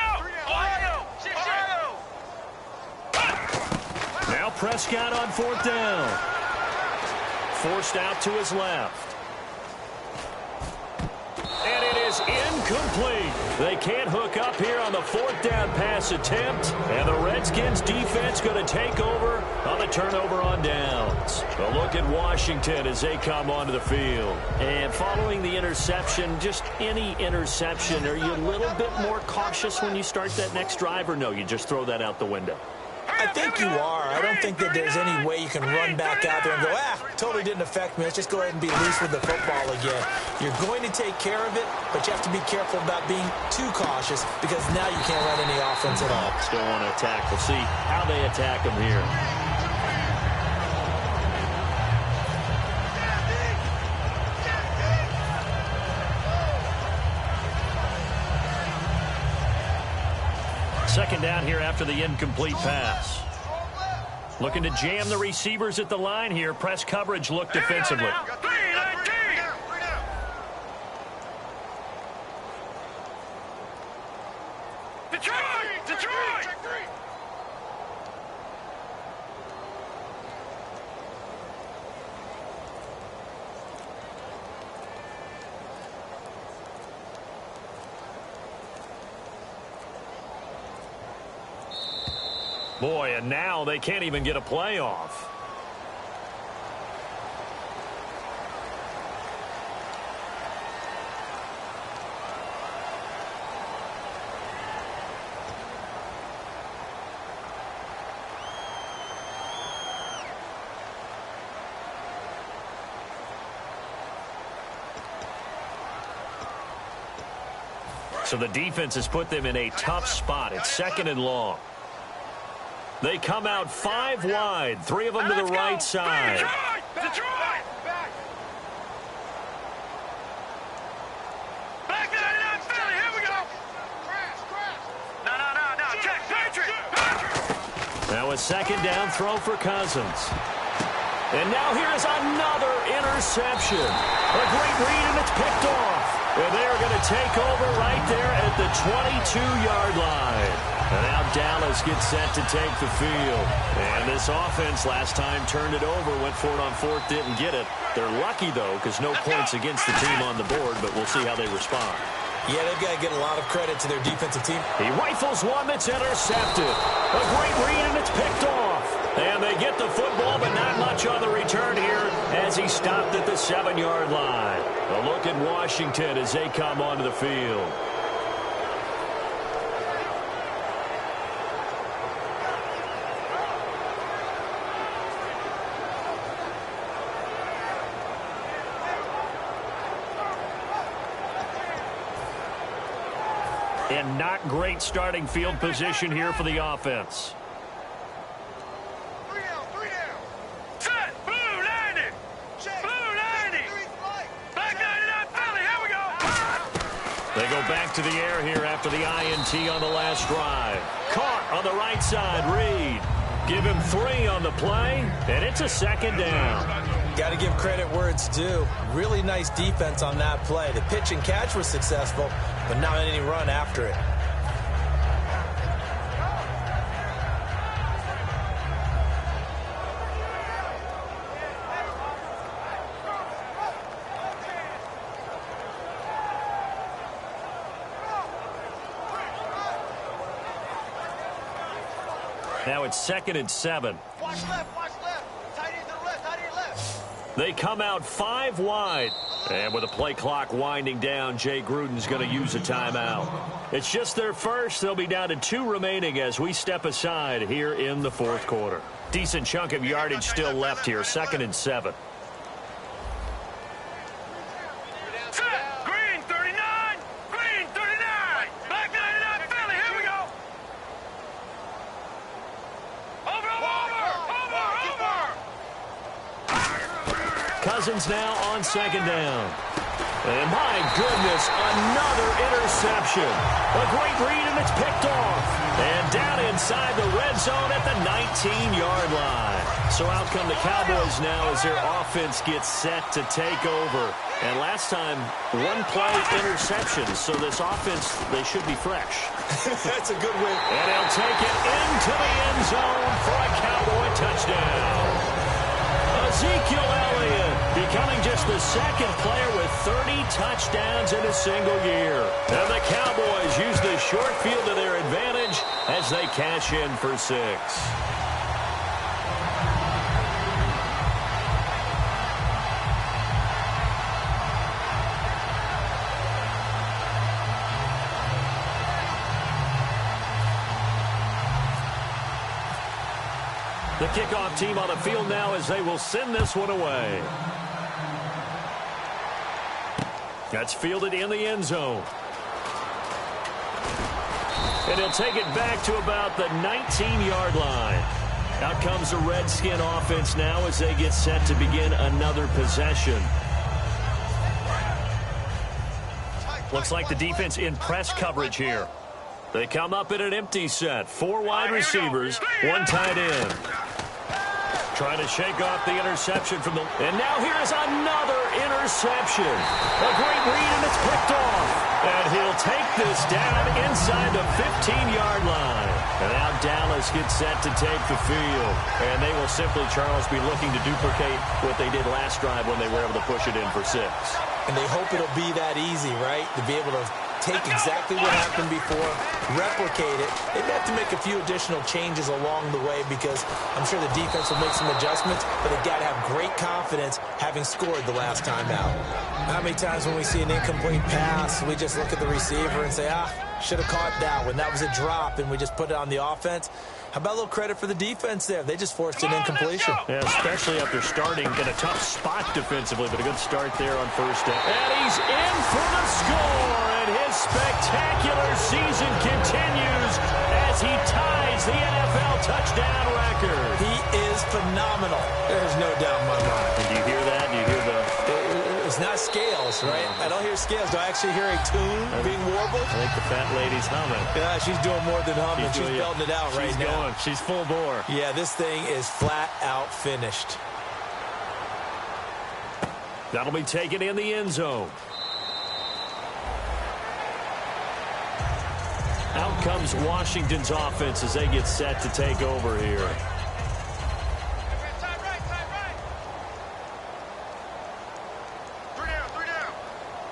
Now Prescott on 4th down. Forced out to his left. And it is incomplete. They can't hook up here on the 4th down pass attempt. And the Redskins defense going to take over on the turnover on downs. A look at Washington as they come onto the field. And following the interception, just any interception, are you a little bit more cautious when you start that next drive, or no, you just throw that out the window? I think you are. I don't think that there's any way you can run back out there and go, totally didn't affect me. Let's just go ahead and be loose with the football again. You're going to take care of it, but you have to be careful about being too cautious because now you can't run any offense at all. Still want to attack. We'll see how they attack him here. Second down here after the incomplete pass. Looking to jam the receivers at the line here. Press coverage look defensively. Boy, and now they can't even get a play off. So the defense has put them in a tough spot. It's second and long. They come out 5 wide, 3 of them to the right side. Detroit! Back 99 Philly, here we go! No, check, Patrick! Now a second down throw for Cousins. And now here's another interception. A great read, and it's picked off. And they're going to take over right there at the 22-yard line. And now Dallas gets set to take the field. And this offense last time turned it over, went for it on fourth, didn't get it. They're lucky, though, because no points against the team on the board, but we'll see how they respond. Yeah, they've got to get a lot of credit to their defensive team. He rifles one that's intercepted. A great read, and it's picked off. And they get the football, but not much on the return here as he stopped at the 7-yard line. A look at Washington as they come onto the field. And not great starting field position here for the offense. 3 down. Set, blue 90. Blue 90. Back 99 Philly, here we go. They go back to the air here after the INT on the last drive. Caught on the right side, Reed. Give him 3 on the play, and it's a second down. Got to give credit where it's due. Really nice defense on that play. The pitch and catch was successful, but not any run after it. Now it's 2nd and 7. Watch left. Tight end to the left. They come out 5 wide. And with a play clock winding down, Jay Gruden's going to use a timeout. It's just their first. They'll be down to 2 remaining as we step aside here in the 4th quarter. Decent chunk of yardage still left here. 2nd and 7. Green 39. Back 99 Philly, here we go. Over. Cousins now on 2nd down. And my goodness, another interception. A great read, and it's picked off. And down inside the red zone at the 19-yard line. So out come the Cowboys now as their offense gets set to take over. And last time, 1-play interception. So this offense, they should be fresh. That's a good win. And he'll take it into the end zone for a Cowboy touchdown. Ezekiel Elliott becoming just the 2nd player with 30 touchdowns in a single year. And the Cowboys use the short field to their advantage as they cash in for 6. The kickoff team on the field now as they will send this one away. That's fielded in the end zone. And he'll take it back to about the 19-yard line. Out comes the Redskin offense now as they get set to begin another possession. Looks like the defense in press coverage here. They come up in an empty set. 4 wide receivers, 1 tight end. Trying to shake off the interception from the... And now here is another interception. A great read, and it's picked off. And he'll take this down inside the 15-yard line. And now Dallas gets set to take the field. And they will simply, Charles, be looking to duplicate what they did last drive when they were able to push it in for 6. And they hope it'll be that easy, right? To be able to take exactly what happened before, replicate it. They may have to make a few additional changes along the way because I'm sure the defense will make some adjustments, but they've got to have great confidence having scored the last time out. How many times when we see an incomplete pass, we just look at the receiver and say, should have caught that one. That was a drop, and we just put it on the offense. How about a little credit for the defense there? They just forced an incompletion. Yeah, especially after starting in a tough spot defensively, but a good start there on first down. And he's in for the score, and his spectacular season continues as he ties the NFL touchdown record. He is phenomenal. There's no doubt in my mind. And do you hear that? Do you hear the... It's not scales, right? I don't hear scales. Do I actually hear a tune being warbled? I think the fat lady's humming. Yeah, she's doing more than humming. She's belting it out right now. She's full bore. Yeah, this thing is flat out finished. That'll be taken in the end zone. Out comes Washington's offense as they get set to take over here.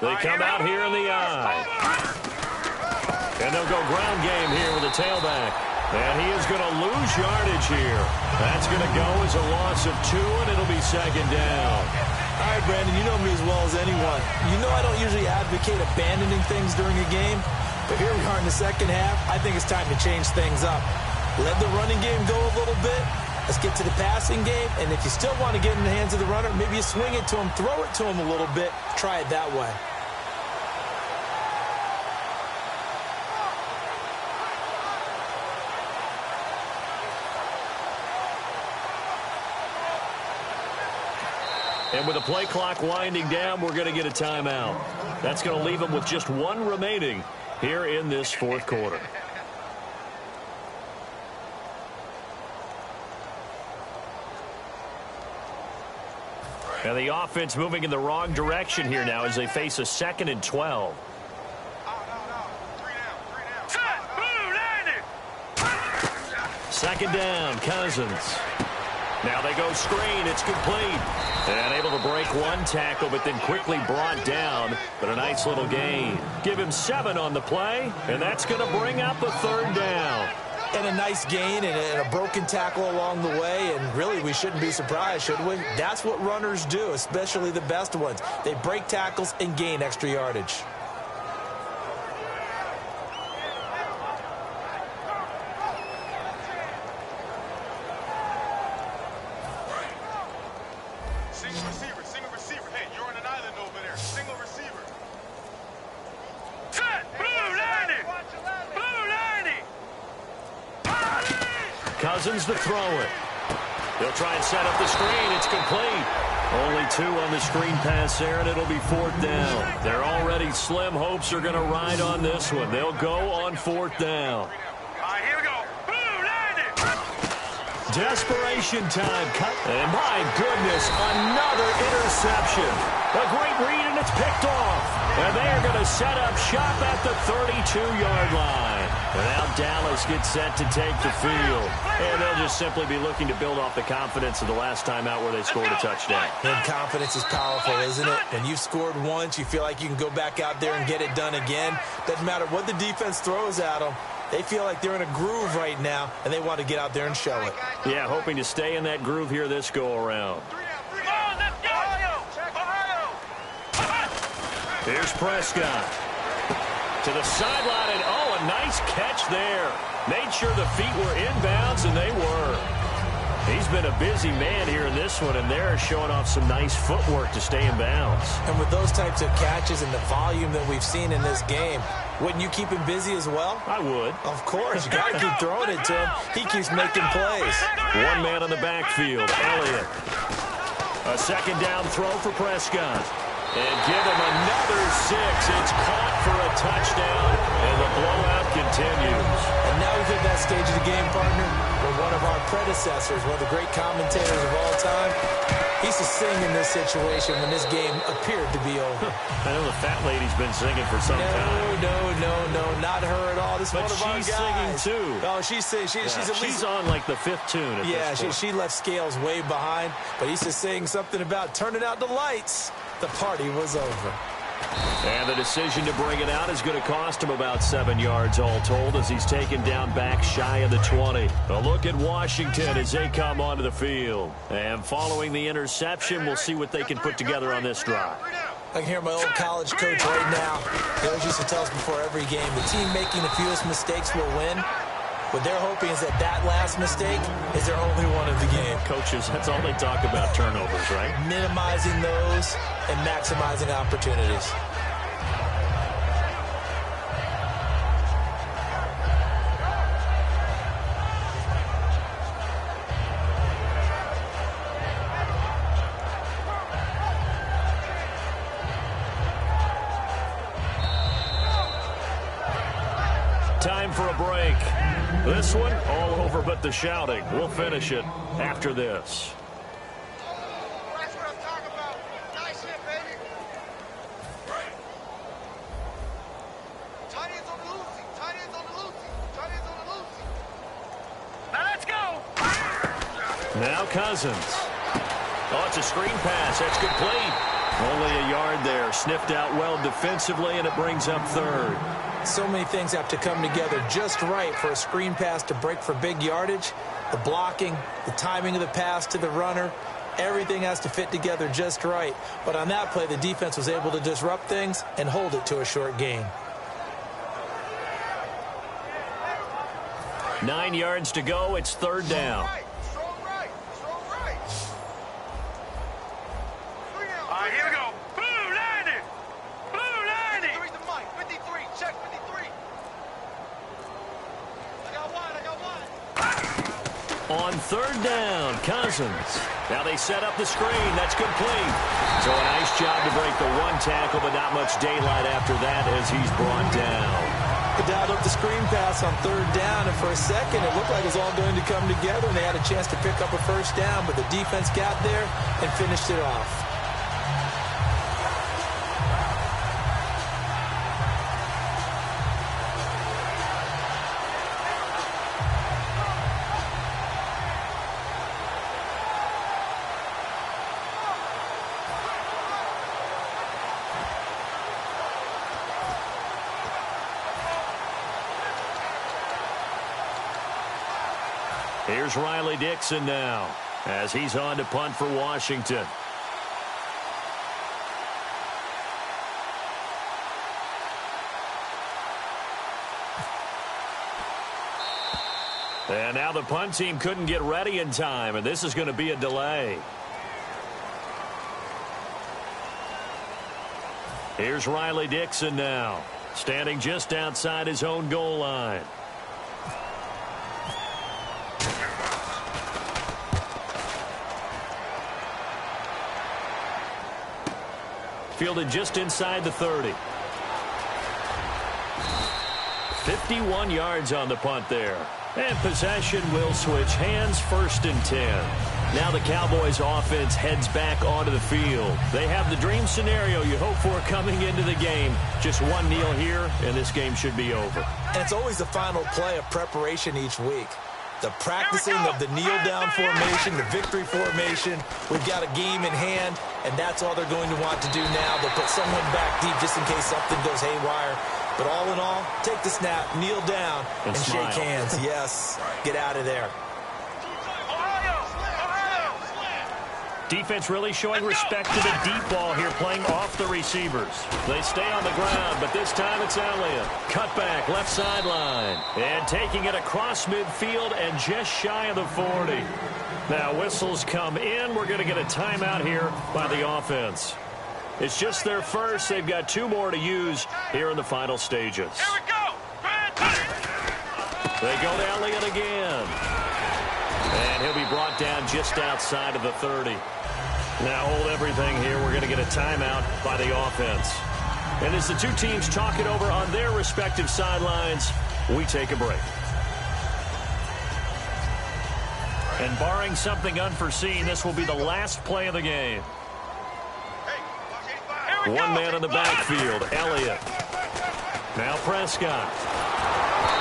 They come out here in the eye. And they'll go ground game here with a tailback. And he is going to lose yardage here. That's going to go as a loss of 2, and it'll be second down. All right, Brandon, you know me as well as anyone. You know I don't usually advocate abandoning things during a game. But here we are in the second half. I think it's time to change things up. Let the running game go a little bit. Let's get to the passing game. And if you still want to get in the hands of the runner, maybe you swing it to him, throw it to him a little bit. Try it that way. And with the play clock winding down, we're going to get a timeout. That's going to leave them with just 1 remaining here in this fourth quarter. And the offense moving in the wrong direction here now as they face a 2nd and 12. Second down, Cousins. Now they go screen. It's complete. And able to break 1 tackle, but then quickly brought down. But a nice little gain. Give him 7 on the play, and that's going to bring up a 3rd down. And a nice gain and a broken tackle along the way. And really, we shouldn't be surprised, should we? That's what runners do, especially the best ones. They break tackles and gain extra yardage. Single receiver. Hey, you're on an island over there. Single receiver. Cousins to throw it. He'll try and set up the screen. It's complete. Only 2 on the screen pass there, and it'll be 4th down. They're already slim hopes are going to ride on this one. They'll go on 4th down. All right, here we go. Desperation time. And my goodness, another interception. A great read, and it's picked off. And they are going to set up shop at the 32-yard line. And now Dallas gets set to take the field. And they'll just simply be looking to build off the confidence of the last time out where they scored a touchdown. And confidence is powerful, isn't it? When you've scored once, you feel like you can go back out there and get it done again. Doesn't matter what the defense throws at them. They feel like they're in a groove right now, and they want to get out there and show it. Yeah, hoping to stay in that groove here this go-around. Here's Prescott. To the sideline, and oh, a nice catch there. Made sure the feet were inbounds, and they were. He's been a busy man here in this one, and they're showing off some nice footwork to stay in bounds. And with those types of catches and the volume that we've seen in this game, wouldn't you keep him busy as well? I would. Of course. You got to keep throwing it to him. He keeps making plays. 1 man on the backfield, Elliott. A 2nd down throw for Prescott. And give him another 6. It's caught for a touchdown, and the blowout continues. of our predecessors, one of the great commentators of all time, he used to sing in this situation when this game appeared to be over. I know the fat lady's been singing for some time. No, not her at all. This is But one of our guys. she's singing, too. Oh, she's singing. She's on like the 5th tune at this point. she left Scales way behind, but he used to sing something about turning out the lights. The party was over. And the decision to bring it out is going to cost him about 7 yards all told as he's taken down back shy of the 20. A look at Washington as they come onto the field. And following the interception, we'll see what they can put together on this drive. I can hear my old college coach right now. He always used to tell us before every game, the team making the fewest mistakes will win. What they're hoping is that last mistake is their only one of the game. Coaches, that's all they talk about, turnovers, right? Minimizing those and maximizing opportunities. Time for a break. This one, all over but the shouting. We'll finish it after this. That's what I'm talking about. Nice hit, baby. Tight ends on the loosey. Tight ends on the loosey. Tight ends on the loosey. Now let's go. Now Cousins. Oh, it's a screen pass. That's complete. Only a yard there. Sniffed out well defensively, and it brings up third. So many things have to come together just right for a screen pass to break for big yardage. The blocking, the timing of the pass to the runner, everything has to fit together just right. But on that play, the defense was able to disrupt things and hold it to a short gain. 9 yards to go. It's third down. Strong right. Strong right. All right, here we go. Blue 90. Blue 90. 53's the mic. 53. Check 53. I got one. On third down, Cousins. Now they set up the screen. That's complete. So a nice job to break the one tackle, but not much daylight after that as he's brought down. They dialed up the screen pass on third down, and for a second it looked like it was all going to come together, and they had a chance to pick up a first down, but the defense got there and finished it off. Here's Riley Dixon now as he's on to punt for Washington. And now the punt team couldn't get ready in time, and this is going to be a delay. Here's Riley Dixon now, standing just outside his own goal line. Fielded just inside the 30. 51 yards on the punt there. And possession will switch hands, 1st and 10. Now the Cowboys offense heads back onto the field. They have the dream scenario you hope for coming into the game. Just one kneel here, and this game should be over. And it's always the final play of preparation each week. The practicing of the kneel-down formation, the victory formation. We've got a game in hand, and that's all they're going to want to do now. They'll put someone back deep just in case something goes haywire. But all in all, take the snap, kneel down, and shake hands. Yes, get out of there. Defense really showing respect to the deep ball here, playing off the receivers. They stay on the ground, but this time it's Elliott. Cutback, left sideline. And taking it across midfield and just shy of the 40. Now whistles come in. We're going to get a timeout here by the offense. It's just their first. They've got 2 more to use here in the final stages. Here we go. They go to Elliott again. And he'll be brought down just outside of the 30. Now hold everything here. We're going to get a timeout by the offense. And as the two teams talk it over on their respective sidelines, we take a break. And barring something unforeseen, this will be the last play of the game. One man in the backfield, Elliott. Now Prescott.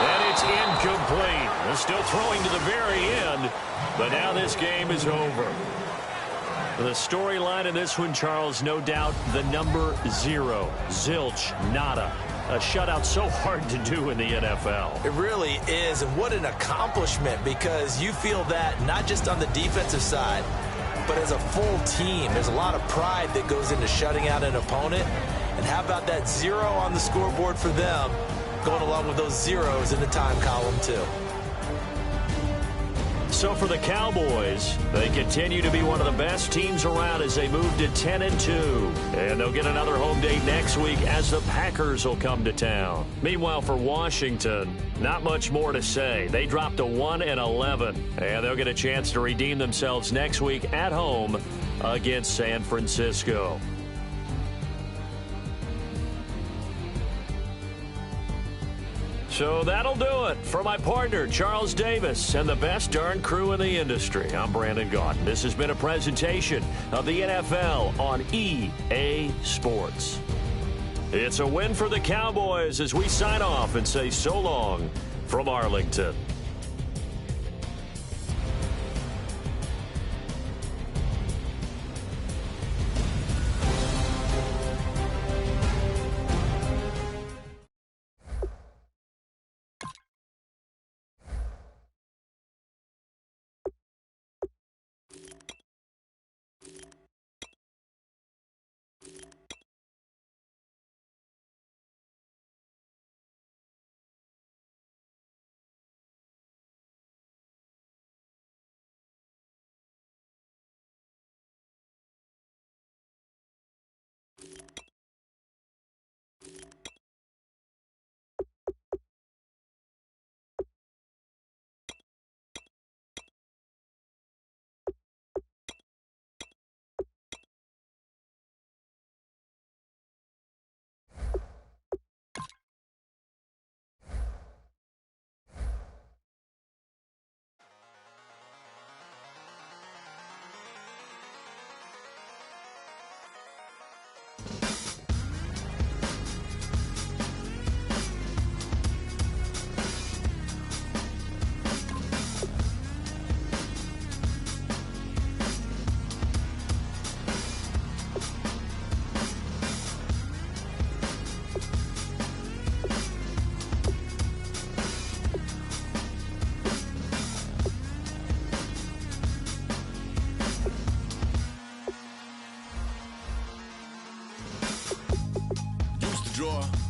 And it's incomplete. They're still throwing to the very end, but now this game is over. The storyline in this one, Charles, no doubt the number 0. Zilch, nada. A shutout so hard to do in the NFL. It really is, and what an accomplishment, because you feel that not just on the defensive side, but as a full team. There's a lot of pride that goes into shutting out an opponent. And how about that 0 on the scoreboard for them, going along with those zeros in the time column, too. So for the Cowboys, they continue to be one of the best teams around as they move to 10-2. And they'll get another home date next week as the Packers will come to town. Meanwhile, for Washington, not much more to say. They dropped to 1-11, and they'll get a chance to redeem themselves next week at home against San Francisco. So that'll do it for my partner, Charles Davis, and the best darn crew in the industry. I'm Brandon Gaudin. This has been a presentation of the NFL on EA Sports. It's a win for the Cowboys as we sign off and say so long from Arlington.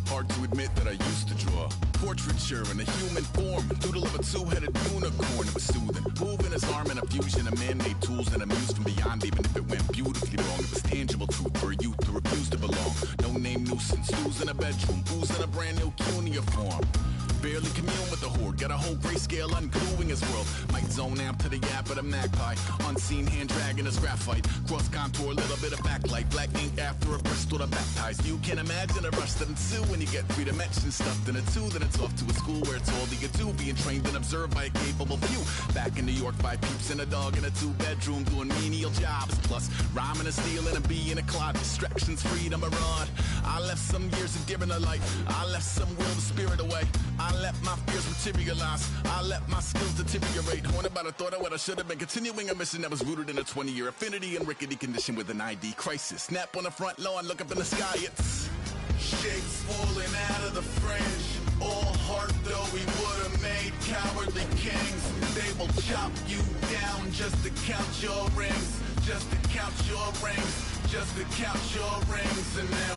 Hard to admit that I used to draw portraiture in a human form, doodle of a two-headed unicorn. It was soothing, moving his arm in a fusion of man-made tools and amused from beyond. Even if it went beautifully wrong, it was tangible truth for a youth to refuse to belong. No name nuisance, who's in a bedroom, who's in a brand new cuneiform. Barely commune with the horde, got a whole grayscale ungluing his world. Might zone amp to the yap of the magpie, unseen hand dragging his graphite. Cross contour, little bit of backlight, black ink after a Bristol to baptize. You can imagine a rush that ensue when you get 3 dimensions stuffed in a 2. Then it's off to a school where it's all you can do, being trained and observed by a capable few. Back in New York, 5 peeps and a dog in a 2-bedroom doing menial jobs. Plus, rhyming and stealing and being a clod, distractions, freedom, a rod. I left some years of giving a light, I left some will the spirit away. I let my fears materialize, I let my skills deteriorate. Haunted by the thought of what I should have been, continuing a mission that was rooted in a 20-year affinity and rickety condition with an ID crisis. Snap on the front lawn, look up in the sky, it's shapes falling out of the fringe. All heart though we would have made cowardly kings. They will chop you down just to count your rings, just to count your rings, just to count your rings. And now